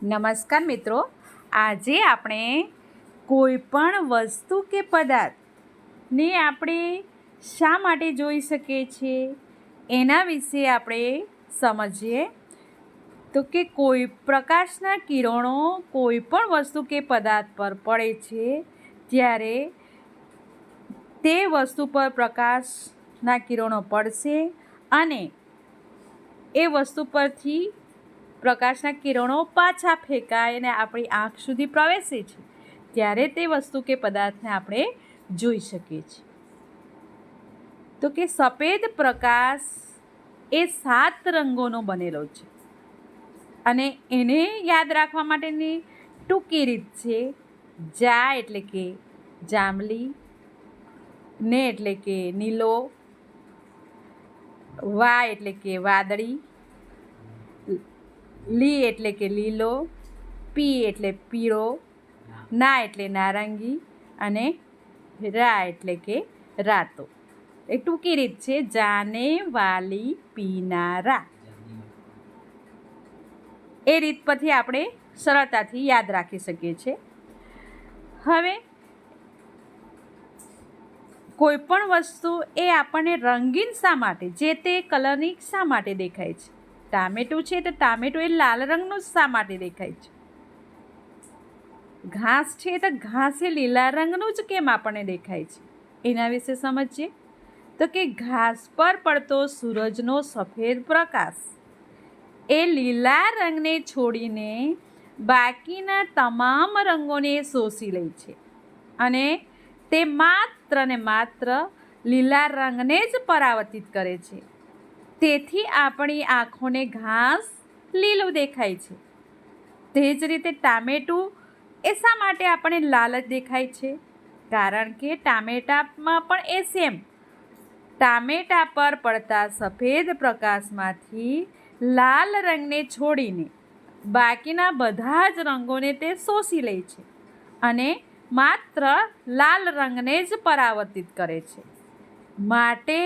નમસ્કાર મિત્રો, આજે આપણે કોઈ પણ વસ્તુ કે પદાર્થને આપણે શા માટે જોઈ શકીએ છીએ એના વિશે આપણે સમજીએ. તો કે કોઈ પ્રકાશના કિરણો કોઈ પણ વસ્તુ કે પદાર્થ પર પડે છે ત્યારે તે વસ્તુ પર પ્રકાશના કિરણો પડશે અને એ વસ્તુ પરથી પ્રકાશના કિરણો પાછા ફેંકાય અને આપણી આંખ સુધી પ્રવેશે છે ત્યારે તે વસ્તુ કે પદાર્થને આપણે જોઈ શકીએ છીએ. તો કે સફેદ પ્રકાશ એ 7 રંગોનો બનેલો છે અને એને યાદ રાખવા માટેની ટૂંકી રીત છે. જા એટલે કે જાંબલી, ને એટલે કે નીલો, વા એટલે કે વાદળી, લી એટલે કે લીલો, પી એટલે પીળો, ના એટલે નારંગી અને રા એટલે કે રાતો. એ ટૂંકી રીત છે જાને વાલી પીનારા. એ રીત પરથી આપણે સરળતાથી યાદ રાખી શકીએ છીએ. હવે કોઈ પણ વસ્તુ એ આપણને રંગીન શા માટે, જે તે કલરની શા માટે દેખાય છે? ટામેટું છે તો ટામેટું એ લાલ રંગનું શા માટે દેખાય છે? ઘાસ છે તો ઘાસ એ લીલા રંગનું જ કેમ આપણને દેખાય છે? એના વિશે સમજીએ. તો કે ઘાસ પર પડતો સૂરજનો સફેદ પ્રકાશ એ લીલા રંગને છોડીને બાકીના તમામ રંગોને શોષી લે છે અને તે માત્ર ને માત્ર લીલા રંગને જ પરાવર્તિત કરે છે. તેથી આપણી આંખોને ઘાસ લીલું દેખાય છે. તે જ રીતે ટામેટું એ શા માટે આપણને લાલ જ દેખાય છે? કારણ કે ટામેટામાં પણ એ સેમ ટામેટા પર પડતા સફેદ પ્રકાશમાંથી લાલ રંગને છોડીને બાકીના બધા જ રંગોને તે શોષી લે છે અને માત્ર લાલ રંગને જ પરાવર્તિત કરે છે. માટે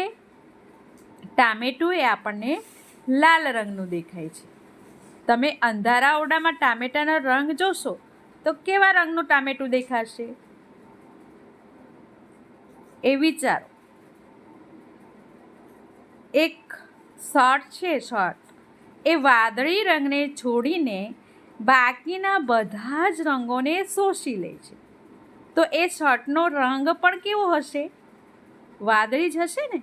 ટામેટું એ આપણને લાલ રંગનું દેખાય છે. તમે અંધારા ઓરડામાં ટામેટાનો રંગ જોશો તો કેવા રંગનું ટામેટું દેખાશે? એ વિચારો. એક શર્ટ છે, શર્ટ એ વાદળી રંગને છોડીને બાકીના બધા જ રંગોને શોષી લે છે. તો એ શર્ટનો રંગ પણ કેવો હશે? વાદળી જ હશે ને.